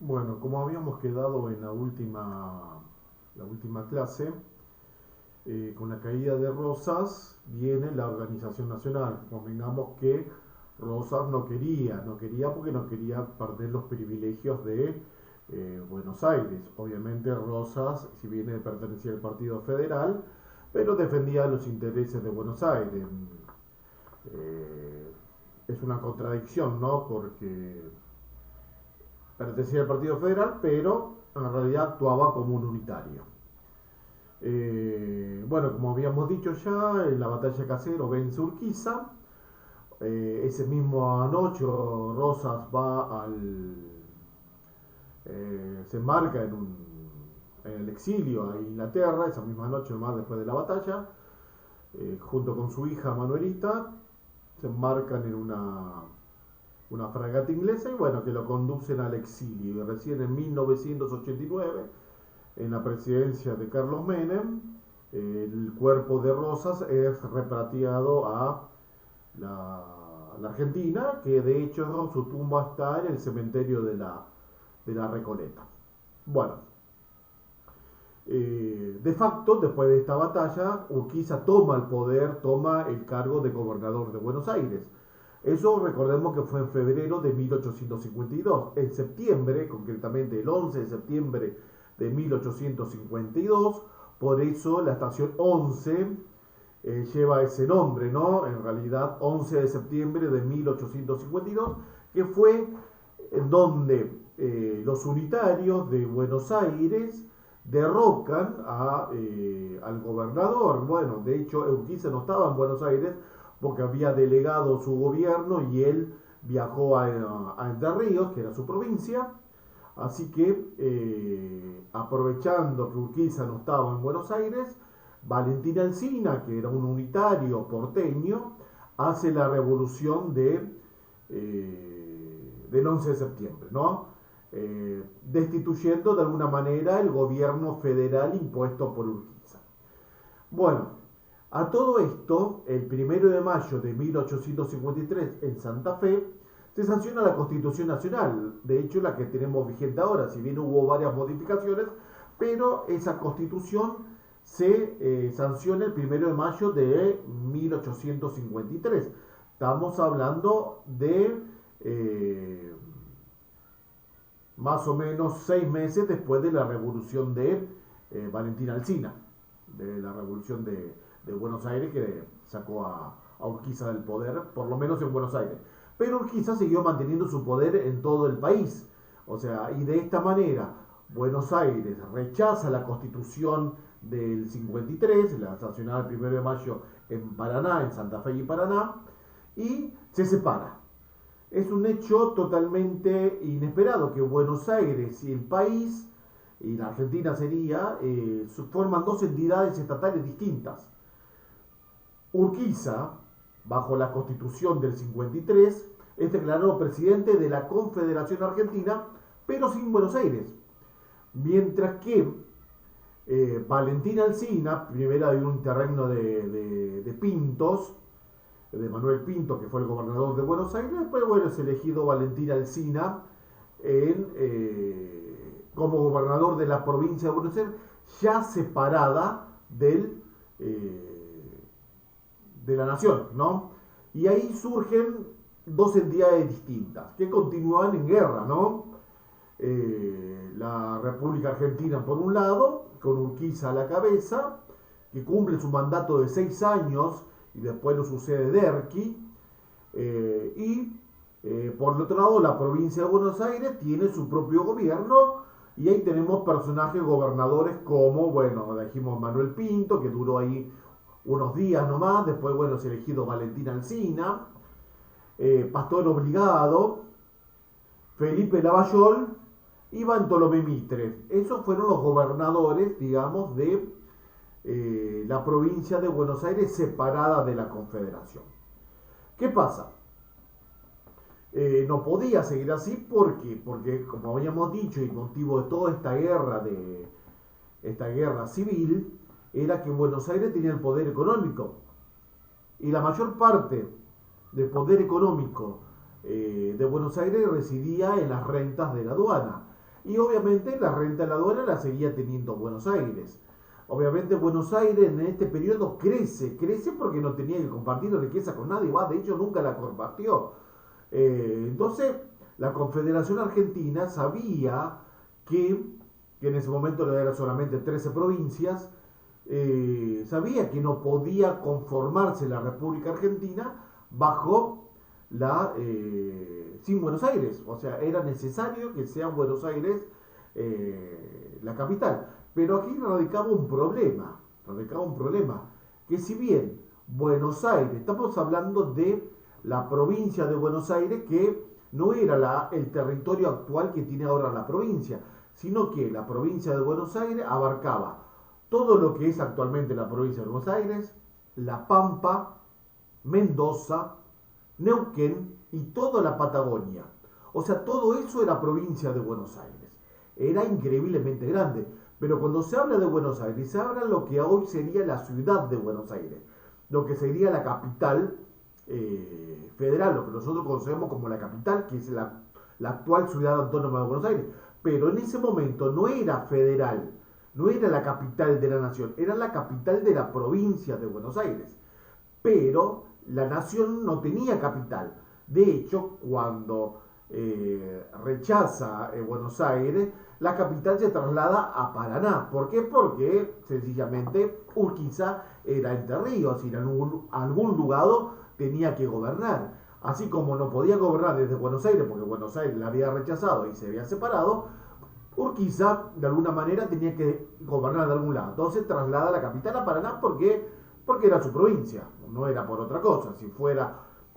Bueno, como habíamos quedado en la última clase, con la caída de Rosas viene la organización nacional. Convengamos que Rosas no quería porque no quería perder los privilegios de Buenos Aires. Obviamente Rosas, si bien pertenecía al Partido Federal, pero defendía los intereses de Buenos Aires. Eh, es una contradicción, ¿no? Porque pertenecía al Partido Federal, pero en realidad actuaba como un unitario. Bueno, como habíamos dicho ya, en la batalla Casero vence Urquiza. Ese mismo anoche Rosas se embarca en el exilio a Inglaterra, esa misma noche más después de la batalla, junto con su hija Manuelita, se embarcan en una fragata inglesa y bueno, que lo conducen al exilio. Y recién en 1989, en la presidencia de Carlos Menem, el cuerpo de Rosas es repatriado a la Argentina, que de hecho su tumba está en el cementerio de la Recoleta. Bueno, de facto, después de esta batalla, Urquiza toma el poder, toma el cargo de gobernador de Buenos Aires. Eso recordemos que fue en febrero de 1852. En septiembre, concretamente el 11 de septiembre de 1852, por eso la estación 11 lleva ese nombre, ¿no? En realidad, 11 de septiembre de 1852, que fue en donde los unitarios de Buenos Aires derrocan al gobernador. Bueno, de hecho, Urquiza no estaba en Buenos Aires porque había delegado su gobierno y él viajó a Entre Ríos, que era su provincia. Así que, aprovechando que Urquiza no estaba en Buenos Aires, Valentín Alsina, que era un unitario porteño, hace la revolución del 11 de septiembre, ¿no? Destituyendo de alguna manera el gobierno federal impuesto por Urquiza. Bueno, a todo esto, el 1 de mayo de 1853 en Santa Fe, se sanciona la Constitución Nacional, de hecho la que tenemos vigente ahora, si bien hubo varias modificaciones, pero esa Constitución se sanciona el 1 de mayo de 1853. Estamos hablando de más o menos 6 meses después de la revolución de Valentín Alsina, de la revolución de Buenos Aires que sacó a Urquiza del poder, por lo menos en Buenos Aires. Pero Urquiza siguió manteniendo su poder en todo el país. O sea, y de esta manera Buenos Aires rechaza la constitución del 53, la sancionada el 1 de mayo en Paraná, en Santa Fe y Paraná, y se separa. Es un hecho totalmente inesperado que Buenos Aires y el país, y la Argentina sería, forman dos entidades estatales distintas. Urquiza, bajo la constitución del 53, es declarado presidente de la Confederación Argentina, pero sin Buenos Aires. Mientras que Valentín Alsina, primero de un terreno de Pintos, de Manuel Pinto, que fue el gobernador de Buenos Aires, después bueno, es elegido Valentín Alsina como gobernador de la provincia de Buenos Aires, ya separada de la nación, ¿no? Y ahí surgen dos entidades distintas que continúan en guerra, ¿no? La República Argentina por un lado, con Urquiza a la cabeza, que cumple su mandato de 6 años y después lo sucede Derqui, por el otro lado la provincia de Buenos Aires tiene su propio gobierno y ahí tenemos personajes gobernadores como, bueno, dijimos Manuel Pinto, que duró ahí unos días nomás, después, bueno, es elegido Valentín Alsina, Pastor Obligado, Felipe Lavallol y Bartolomé Mitre. Esos fueron los gobernadores, digamos, de la provincia de Buenos Aires separada de la Confederación. ¿Qué pasa? No podía seguir así porque, como habíamos dicho, y motivo de toda esta guerra civil, era que Buenos Aires tenía el poder económico. Y la mayor parte del poder económico de Buenos Aires residía en las rentas de la aduana. y obviamente la renta de la aduana la seguía teniendo Buenos Aires. Obviamente Buenos Aires en este periodo crece porque no tenía que compartir riqueza con nadie, de hecho nunca la compartió. Entonces la Confederación Argentina sabía que en ese momento era solamente 13 provincias, sabía que no podía conformarse la República Argentina bajo sin Buenos Aires, o sea, era necesario que sea Buenos Aires la capital. Pero aquí radicaba un problema, que si bien Buenos Aires, estamos hablando de la provincia de Buenos Aires, que no era el territorio actual que tiene ahora la provincia, sino que la provincia de Buenos Aires abarcaba todo lo que es actualmente la provincia de Buenos Aires, La Pampa, Mendoza, Neuquén y toda la Patagonia. O sea, todo eso era provincia de Buenos Aires. Era increíblemente grande. Pero cuando se habla de Buenos Aires, se habla de lo que hoy sería la ciudad de Buenos Aires, lo que sería la capital federal, lo que nosotros conocemos como la capital, que es la actual ciudad autónoma de Buenos Aires. Pero en ese momento no era federal, no era la capital de la nación, era la capital de la provincia de Buenos Aires. Pero la nación no tenía capital. De hecho, cuando rechaza Buenos Aires, la capital se traslada a Paraná. ¿Por qué? Porque sencillamente Urquiza era Entre Ríos y en algún lugar tenía que gobernar. Así como no podía gobernar desde Buenos Aires, porque Buenos Aires la había rechazado y se había separado, Urquiza de alguna manera tenía que gobernar de algún lado. Entonces traslada la capital a Paraná porque era su provincia, no era por otra cosa. Si fuera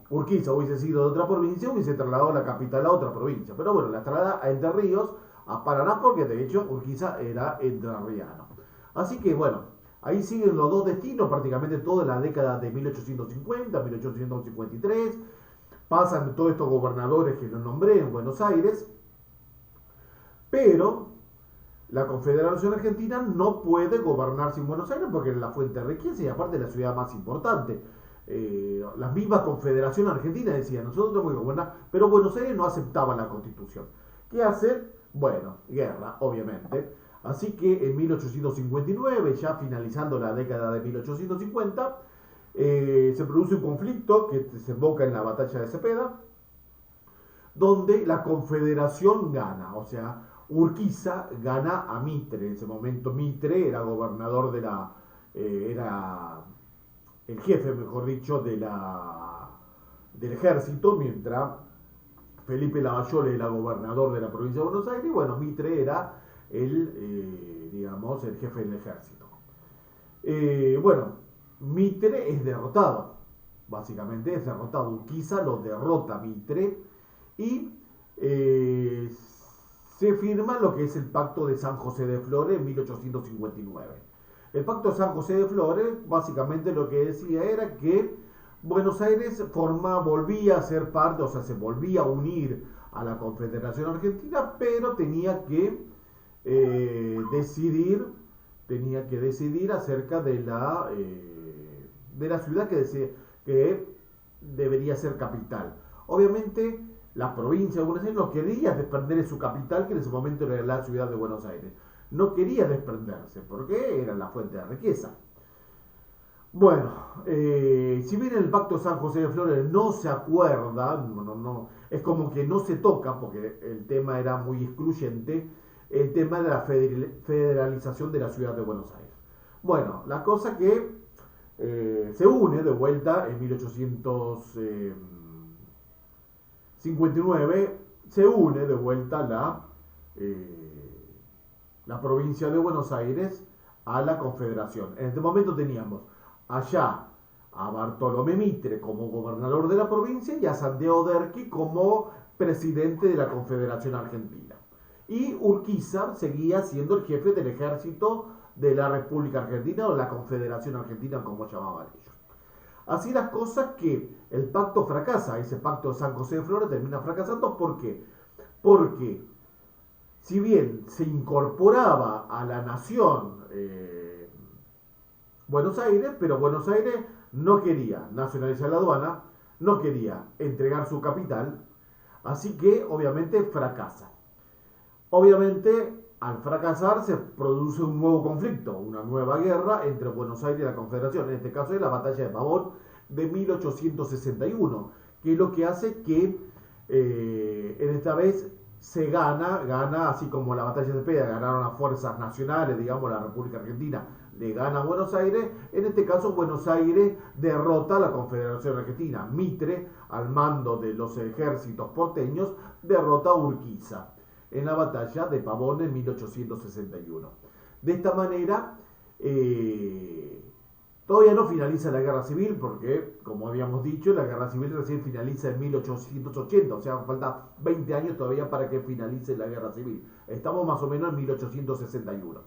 Urquiza hubiese sido de otra provincia, hubiese trasladado la capital a otra provincia. Pero bueno, la traslada a Entre Ríos, a Paraná, porque de hecho Urquiza era entrerriano. Así que bueno, ahí siguen los dos destinos prácticamente toda la década de 1850, 1853. Pasan todos estos gobernadores que los nombré en Buenos Aires, pero la Confederación Argentina no puede gobernar sin Buenos Aires porque es la fuente de riqueza y aparte es la ciudad más importante. La misma Confederación Argentina decía, nosotros tenemos que gobernar, pero Buenos Aires no aceptaba la Constitución. ¿Qué hace? Bueno, guerra, obviamente. Así que en 1859, ya finalizando la década de 1850, se produce un conflicto que desemboca en la batalla de Cepeda, donde la Confederación gana, o sea, Urquiza gana a Mitre. En ese momento Mitre era gobernador era el jefe, mejor dicho, del ejército, mientras Felipe Lavallole era gobernador de la provincia de Buenos Aires, y bueno, Mitre era digamos, el jefe del ejército. Bueno, Mitre es derrotado, básicamente es derrotado. Urquiza lo derrota Mitre y se firma lo que es el Pacto de San José de Flores en 1859. El Pacto de San José de Flores básicamente lo que decía era que Buenos Aires volvía a ser parte, o sea, se volvía a unir a la Confederación Argentina, pero tenía que decidir acerca de la ciudad que debería ser capital. Obviamente la provincia de Buenos Aires no quería desprender de su capital, que en ese momento era la ciudad de Buenos Aires. No quería desprenderse, porque era la fuente de riqueza. Bueno, si bien el Pacto de San José de Flores no se acuerda, es como que no se toca, porque el tema era muy excluyente, el tema de la federalización de la ciudad de Buenos Aires. Bueno, la cosa que se une de vuelta en 1859, se une de vuelta la provincia de Buenos Aires a la Confederación. En este momento teníamos allá a Bartolomé Mitre como gobernador de la provincia y a Santiago Derqui como presidente de la Confederación Argentina. Y Urquiza seguía siendo el jefe del ejército de la República Argentina o la Confederación Argentina, como llamaban ellos. Así las cosas que el pacto fracasa, ese pacto de San José de Flores termina fracasando. ¿Por qué? Porque si bien se incorporaba a la nación Buenos Aires, pero Buenos Aires no quería nacionalizar la aduana, no quería entregar su capital, así que obviamente fracasa. Obviamente, al fracasar se produce un nuevo conflicto, una nueva guerra entre Buenos Aires y la Confederación. En este caso es la batalla de Pavón de 1861, que es lo que hace que en esta vez se gana, así como la batalla de Cepeda ganaron las fuerzas nacionales, digamos la República Argentina le gana a Buenos Aires, en este caso Buenos Aires derrota a la Confederación Argentina. Mitre, al mando de los ejércitos porteños, derrota a Urquiza en la batalla de Pavón en 1861. De esta manera, todavía no finaliza la guerra civil porque, como habíamos dicho, la guerra civil recién finaliza en 1880, o sea, falta 20 años todavía para que finalice la guerra civil. Estamos más o menos en 1861.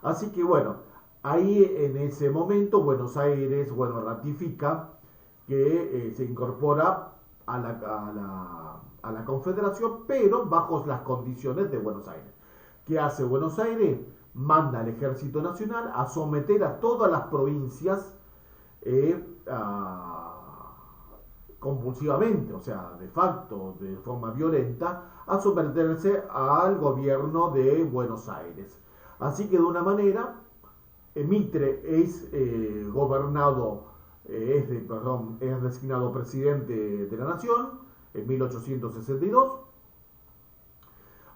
Así que bueno, ahí en ese momento Buenos Aires, bueno, ratifica que se incorpora a la Confederación, pero bajo las condiciones de Buenos Aires. ¿Qué hace Buenos Aires? Manda al Ejército Nacional a someter a todas las provincias compulsivamente, o sea, de facto, de forma violenta, a someterse al gobierno de Buenos Aires. Así que de una manera, Mitre es es designado presidente de la nación en 1862.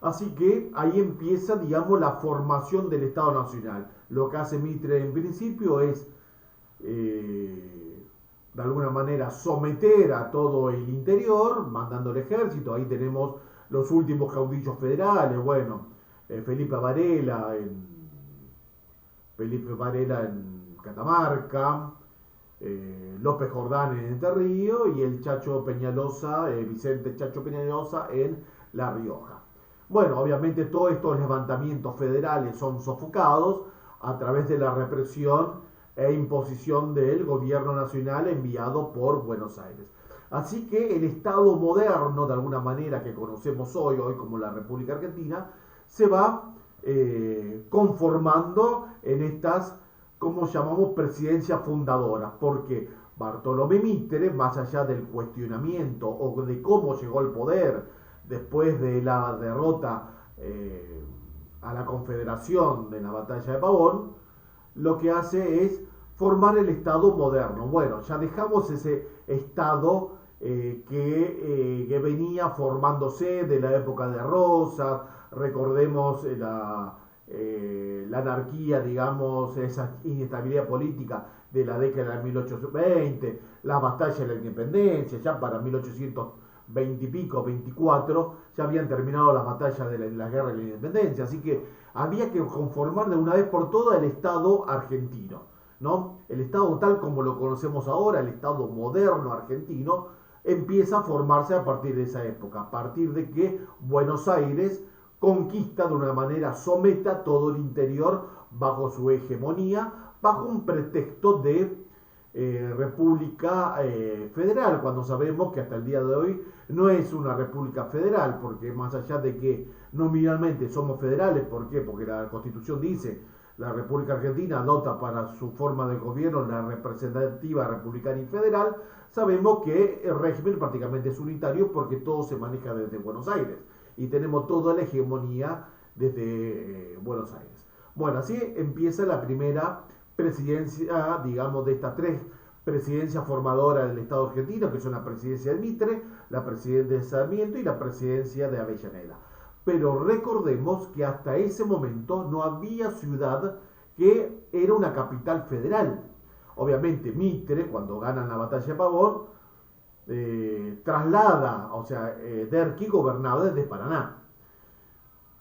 Así que ahí empieza, digamos, la formación del Estado Nacional. Lo que hace Mitre en principio es, de alguna manera, someter a todo el interior, mandando el ejército. Ahí tenemos los últimos caudillos federales, bueno, Felipe Varela en Catamarca, López Jordán en Entre Ríos y el Chacho Peñalosa, Vicente Chacho Peñalosa en La Rioja. Bueno, obviamente todos estos levantamientos federales son sofocados a través de la represión e imposición del gobierno nacional enviado por Buenos Aires. Así que el Estado moderno, de alguna manera, que conocemos hoy como la República Argentina, se va conformando en estas, como llamamos, presidencias fundadoras, porque Bartolomé Mitre, más allá del cuestionamiento o de cómo llegó al poder después de la derrota a la Confederación en la batalla de Pavón, lo que hace es formar el Estado moderno. Bueno, ya dejamos ese Estado que venía formándose de la época de Rosas, recordemos la anarquía, digamos, esa inestabilidad política de la década de 1820, la batalla de la independencia, ya para 1820 y pico, 24, ya habían terminado las batallas de la guerra de la independencia, así que había que conformar de una vez por todas el Estado argentino, ¿no? El Estado tal como lo conocemos ahora, el Estado moderno argentino, empieza a formarse a partir de esa época, a partir de que Buenos Aires conquista de una manera, someta todo el interior bajo su hegemonía, bajo un pretexto de república federal, cuando sabemos que hasta el día de hoy no es una república federal, porque más allá de que nominalmente somos federales, ¿por qué? Porque la Constitución dice la República Argentina adopta para su forma de gobierno la representativa republicana y federal, sabemos que el régimen prácticamente es unitario porque todo se maneja desde Buenos Aires y tenemos toda la hegemonía desde Buenos Aires. Bueno, así empieza la primera presidencia, digamos, de estas tres presidencias formadoras del Estado argentino, que son la presidencia de Mitre, la presidencia de Sarmiento y la presidencia de Avellaneda. Pero recordemos que hasta ese momento no había ciudad que era una capital federal. Obviamente Mitre, cuando ganan la batalla de Pavón, traslada, o sea, Derqui gobernaba desde Paraná.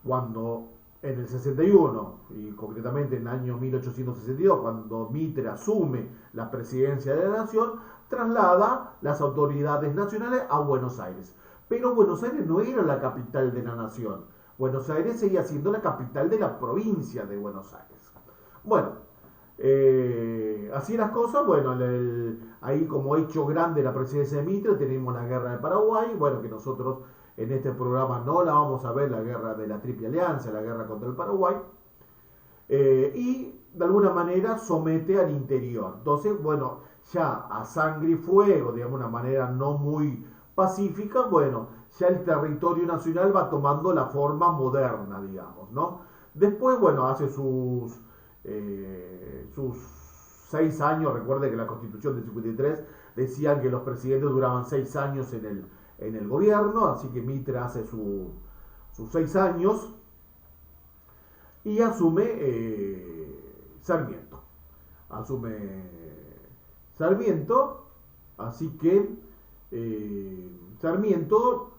Cuando en el 61, y concretamente en el año 1862, cuando Mitre asume la presidencia de la nación, traslada las autoridades nacionales a Buenos Aires. Pero Buenos Aires no era la capital de la nación. Buenos Aires seguía siendo la capital de la provincia de Buenos Aires. Bueno, así las cosas, bueno, ahí como hecho grande la presidencia de Mitre tenemos la guerra de Paraguay, bueno, que nosotros en este programa no la vamos a ver, la guerra de la Triple Alianza, la guerra contra el Paraguay, y de alguna manera somete al interior. Entonces, bueno, ya a sangre y fuego, digamos, de una manera no muy pacífica, bueno, ya el territorio nacional va tomando la forma moderna, digamos, ¿no? Después, bueno, hace sus 6 años, recuerde que la Constitución del 53 decían que los presidentes duraban 6 años en el gobierno, así que Mitre hace sus 6 años y asume Sarmiento. Asume Sarmiento, así que Sarmiento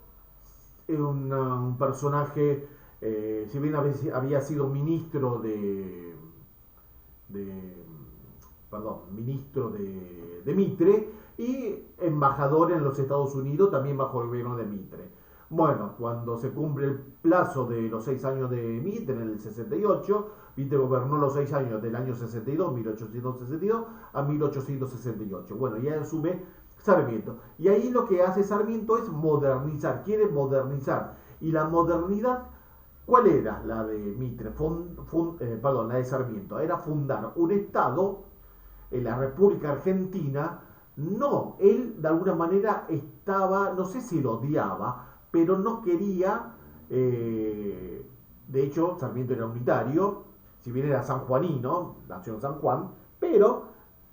es un personaje, si bien había sido ministro de ministro de Mitre y embajador en los Estados Unidos también bajo el gobierno de Mitre. Bueno, cuando se cumple el plazo de los 6 años de Mitre en el 68, Mitre gobernó los 6 años del año 62, 1862 a 1868. Bueno, ya asume Sarmiento. Y ahí lo que hace Sarmiento es modernizar, quiere modernizar. Y la modernidad, ¿cuál era la de Mitre? La de Sarmiento. Era fundar un Estado en la República Argentina. No, él de alguna manera estaba, no sé si lo odiaba, pero no quería, de hecho Sarmiento era unitario, si bien era sanjuanino, nació en San Juan, pero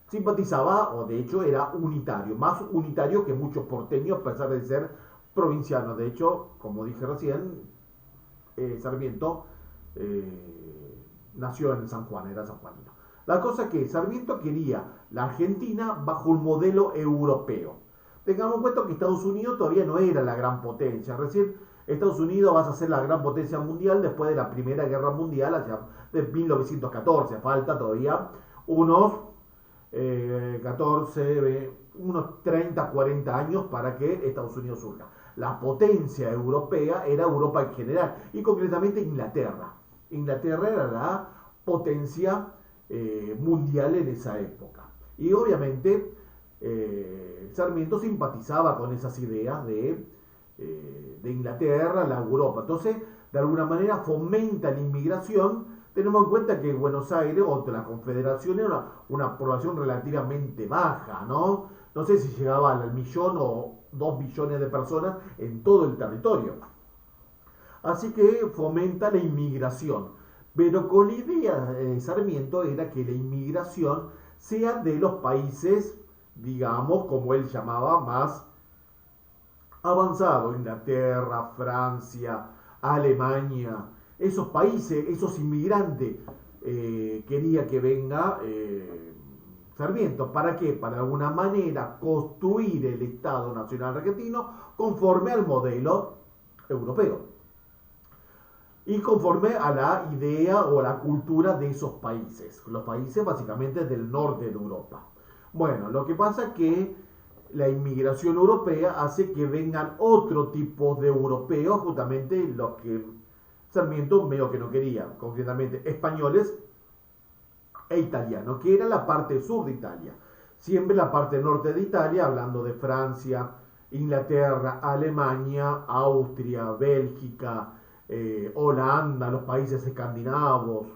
simpatizaba, o de hecho era unitario, más unitario que muchos porteños, a pesar de ser provincianos. De hecho, como dije recién, Sarmiento nació en San Juan, era sanjuanino. La cosa es que Sarmiento quería la Argentina bajo un modelo europeo. Tengamos en cuenta que Estados Unidos todavía no era la gran potencia. Recién Estados Unidos va a ser la gran potencia mundial después de la Primera Guerra Mundial, allá de 1914. Falta todavía unos 30, 40 años para que Estados Unidos surja. La potencia europea era Europa en general y concretamente Inglaterra. Inglaterra era la potencia mundial en esa época. Y obviamente Sarmiento simpatizaba con esas ideas de Inglaterra, la Europa. Entonces, de alguna manera fomenta la inmigración. Tenemos en cuenta que Buenos Aires, o la Confederación, era una población relativamente baja, ¿no? No sé si llegaba al millón o 2 millones de personas en todo el territorio. Así que fomenta la inmigración. Pero con la idea de Sarmiento era que la inmigración sea de los países, digamos, como él llamaba, más avanzados: Inglaterra, Francia, Alemania. Esos países, esos inmigrantes, quería que venga Sarmiento. ¿Para qué? Para de alguna manera construir el Estado Nacional Argentino conforme al modelo europeo y conforme a la idea o a la cultura de esos países, los países básicamente del norte de Europa. Bueno, lo que pasa es que la inmigración europea hace que vengan otro tipo de europeos, justamente los que Sarmiento medio que no quería, concretamente españoles e italianos, que era la parte sur de Italia. Siempre la parte norte de Italia, hablando de Francia, Inglaterra, Alemania, Austria, Bélgica, Holanda, los países escandinavos,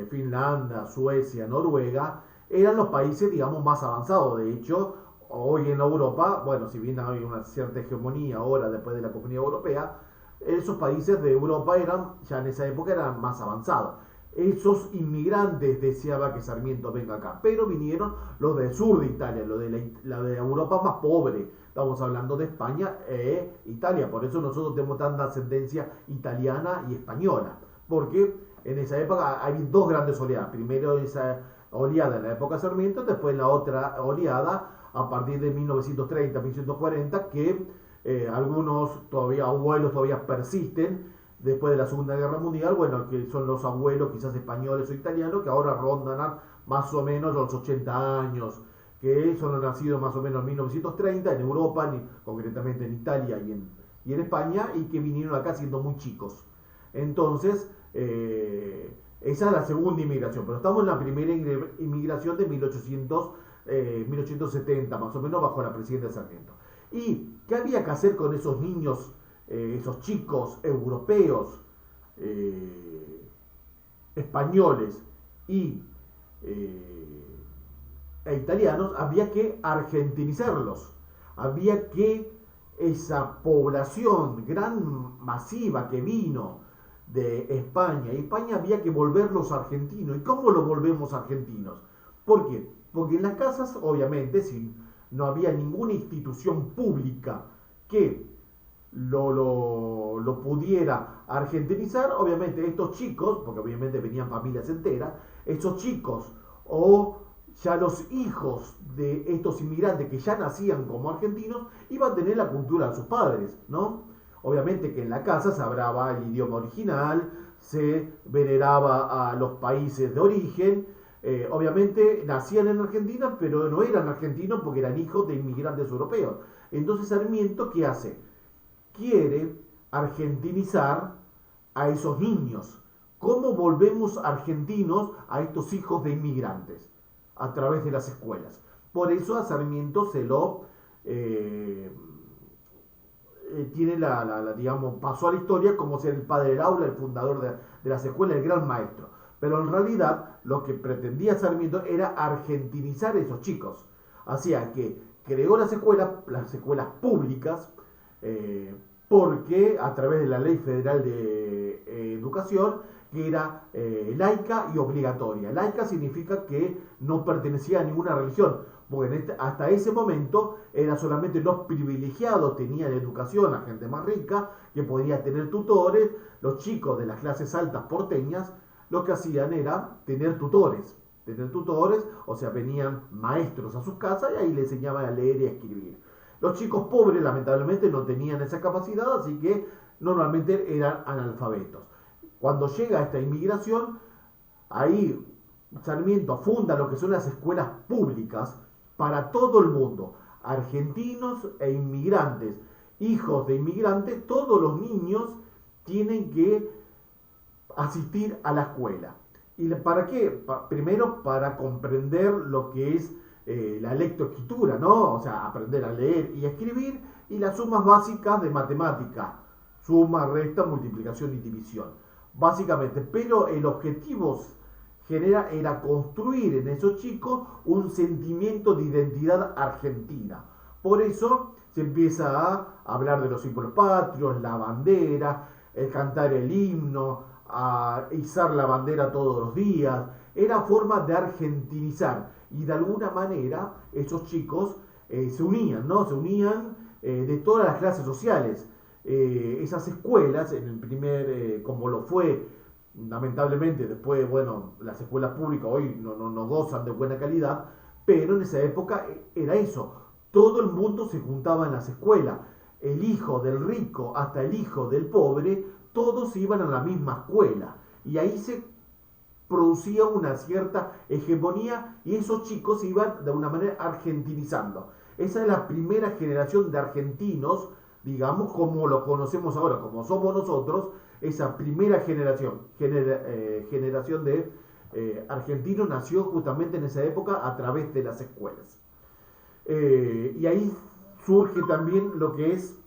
Finlandia, Suecia, Noruega, eran los países, digamos, más avanzados. De hecho, hoy en Europa, bueno, si bien hay una cierta hegemonía ahora después de la Comunidad Europea, esos países de Europa eran, ya en esa época, eran más avanzados. Esos inmigrantes deseaba que Sarmiento venga acá, pero vinieron los del sur de Italia, los de la de Europa más pobre. Estamos hablando de España e Italia, por eso nosotros tenemos tanta ascendencia italiana y española, porque en esa época hay dos grandes oleadas. Primero esa oleada en la época de Sarmiento, después la otra oleada a partir de 1930, 1940, que algunos todavía abuelos todavía persisten después de la Segunda Guerra Mundial, bueno, que son los abuelos quizás españoles o italianos, que ahora rondan más o menos los 80 años, que son nacidos más o menos en 1930 en Europa, concretamente en Italia y en España, y que vinieron acá siendo muy chicos. Entonces, esa es la segunda inmigración, pero estamos en la primera inmigración de 1870, más o menos, bajo la presidencia de Sarmiento. ¿Y qué había que hacer con esos niños, esos chicos europeos, españoles e italianos? Había que argentinizarlos, había que esa población gran masiva que vino de España, y España había que volverlos argentinos. ¿Y cómo los volvemos argentinos? ¿Por qué? Porque en las casas, obviamente, si no había ninguna institución pública que lo pudiera argentinizar, obviamente estos chicos, porque obviamente venían familias enteras, esos chicos o ya los hijos de estos inmigrantes que ya nacían como argentinos iban a tener la cultura de sus padres, ¿no? Obviamente que en la casa se hablaba el idioma original, se veneraba a los países de origen, obviamente nacían en Argentina, pero no eran argentinos porque eran hijos de inmigrantes europeos. Entonces Sarmiento, ¿qué hace? Quiere argentinizar a esos niños. ¿Cómo volvemos argentinos a estos hijos de inmigrantes? A través de las escuelas. Por eso a Sarmiento se lo tiene digamos, pasó a la historia como ser el padre del aula, el fundador de las escuelas, el gran maestro. Pero en realidad lo que pretendía Sarmiento era argentinizar a esos chicos. Hacía que creó las escuelas públicas, porque a través de la Ley Federal de Educación, que era laica y obligatoria. Laica significa que no pertenecía a ninguna religión, porque hasta ese momento era solamente los privilegiados tenían educación, la gente más rica, que podía tener tutores. Los chicos de las clases altas porteñas lo que hacían era tener tutores, o sea, venían maestros a sus casas y ahí les enseñaban a leer y a escribir. Los chicos pobres lamentablemente no tenían esa capacidad, así que normalmente eran analfabetos. Cuando llega esta inmigración, ahí Sarmiento funda lo que son las escuelas públicas para todo el mundo, argentinos e inmigrantes, hijos de inmigrantes, todos los niños tienen que asistir a la escuela. ¿Y para qué? Primero para comprender lo que es la lectoescritura, ¿no? O sea, aprender a leer y a escribir, y las sumas básicas de matemática, suma, resta, multiplicación y división, básicamente. Pero el objetivo era construir en esos chicos un sentimiento de identidad argentina. Por eso se empieza a hablar de los símbolos patrios, la bandera, el cantar el himno, a izar la bandera todos los días. Era forma de argentinizar, y de alguna manera esos chicos se unían, ¿no? Se unían de todas las clases sociales. Esas escuelas, en el como lo fue, lamentablemente, después, bueno, las escuelas públicas hoy no gozan de buena calidad, pero en esa época era eso. Todo el mundo se juntaba en las escuelas. El hijo del rico hasta el hijo del pobre, todos iban a la misma escuela. Y ahí se producía una cierta hegemonía y esos chicos se iban de una manera argentinizando. Esa es la primera generación de argentinos, digamos, como lo conocemos ahora, como somos nosotros. Esa primera generación de argentinos nació justamente en esa época a través de las escuelas. Y ahí surge también lo que es